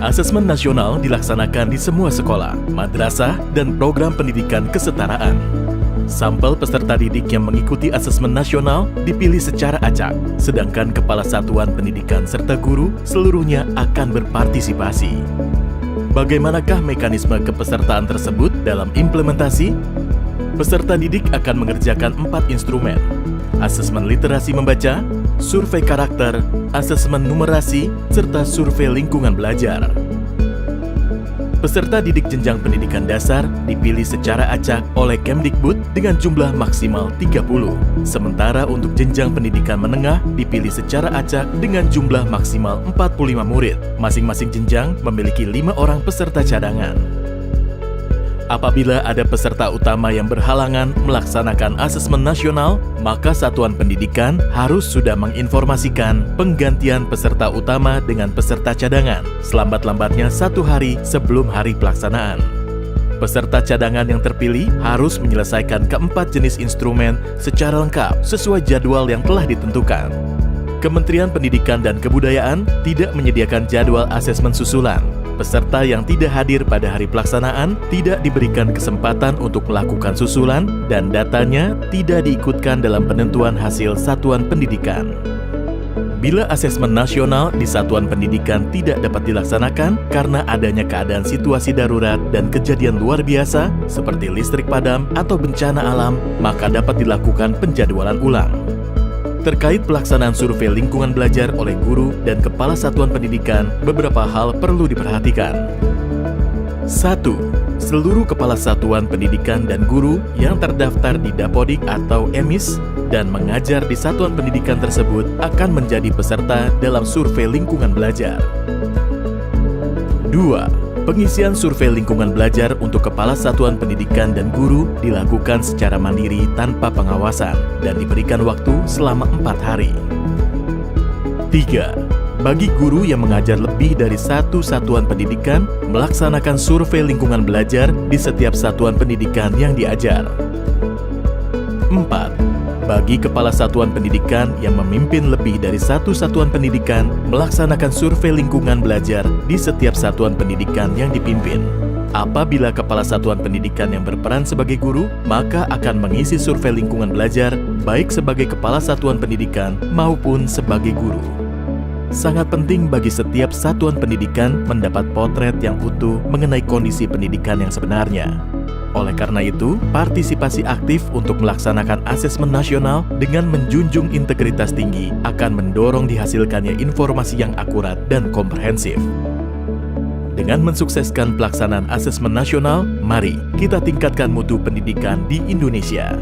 Asesmen nasional dilaksanakan di semua sekolah, madrasah, dan program pendidikan kesetaraan. Sampel peserta didik yang mengikuti asesmen nasional dipilih secara acak, sedangkan kepala satuan pendidikan serta guru seluruhnya akan berpartisipasi. Bagaimanakah mekanisme kepesertaan tersebut dalam implementasi? Peserta didik akan mengerjakan 4 instrumen: asesmen literasi membaca, survei karakter, asesmen numerasi, serta survei lingkungan belajar. Peserta didik jenjang pendidikan dasar dipilih secara acak oleh Kemdikbud dengan jumlah maksimal 30. Sementara untuk jenjang pendidikan menengah dipilih secara acak dengan jumlah maksimal 45 murid. Masing-masing jenjang memiliki 5 orang peserta cadangan. Apabila ada peserta utama yang berhalangan melaksanakan asesmen nasional, maka satuan pendidikan harus sudah menginformasikan penggantian peserta utama dengan peserta cadangan selambat-lambatnya 1 hari sebelum hari pelaksanaan. Peserta cadangan yang terpilih harus menyelesaikan keempat jenis instrumen secara lengkap sesuai jadwal yang telah ditentukan. Kementerian Pendidikan dan Kebudayaan tidak menyediakan jadwal asesmen susulan. Peserta yang tidak hadir pada hari pelaksanaan tidak diberikan kesempatan untuk melakukan susulan dan datanya tidak diikutkan dalam penentuan hasil satuan pendidikan. Bila asesmen nasional di satuan pendidikan tidak dapat dilaksanakan karena adanya keadaan situasi darurat dan kejadian luar biasa seperti listrik padam atau bencana alam, maka dapat dilakukan penjadwalan ulang. Terkait pelaksanaan survei lingkungan belajar oleh guru dan kepala satuan pendidikan, beberapa hal perlu diperhatikan. 1. Seluruh kepala satuan pendidikan dan guru yang terdaftar di Dapodik atau EMIS dan mengajar di satuan pendidikan tersebut akan menjadi peserta dalam survei lingkungan belajar. 2. Pengisian survei lingkungan belajar untuk kepala satuan pendidikan dan guru dilakukan secara mandiri tanpa pengawasan dan diberikan waktu selama 4 hari. 3. Bagi guru yang mengajar lebih dari 1 satuan pendidikan, melaksanakan survei lingkungan belajar di setiap satuan pendidikan yang diajar. 4. Bagi kepala satuan pendidikan yang memimpin lebih dari 1 satuan pendidikan, melaksanakan survei lingkungan belajar di setiap satuan pendidikan yang dipimpin. Apabila kepala satuan pendidikan yang berperan sebagai guru, maka akan mengisi survei lingkungan belajar baik sebagai kepala satuan pendidikan maupun sebagai guru. Sangat penting bagi setiap satuan pendidikan mendapat potret yang utuh mengenai kondisi pendidikan yang sebenarnya. Oleh karena itu, partisipasi aktif untuk melaksanakan asesmen nasional dengan menjunjung integritas tinggi akan mendorong dihasilkannya informasi yang akurat dan komprehensif. Dengan mensukseskan pelaksanaan asesmen nasional, mari kita tingkatkan mutu pendidikan di Indonesia.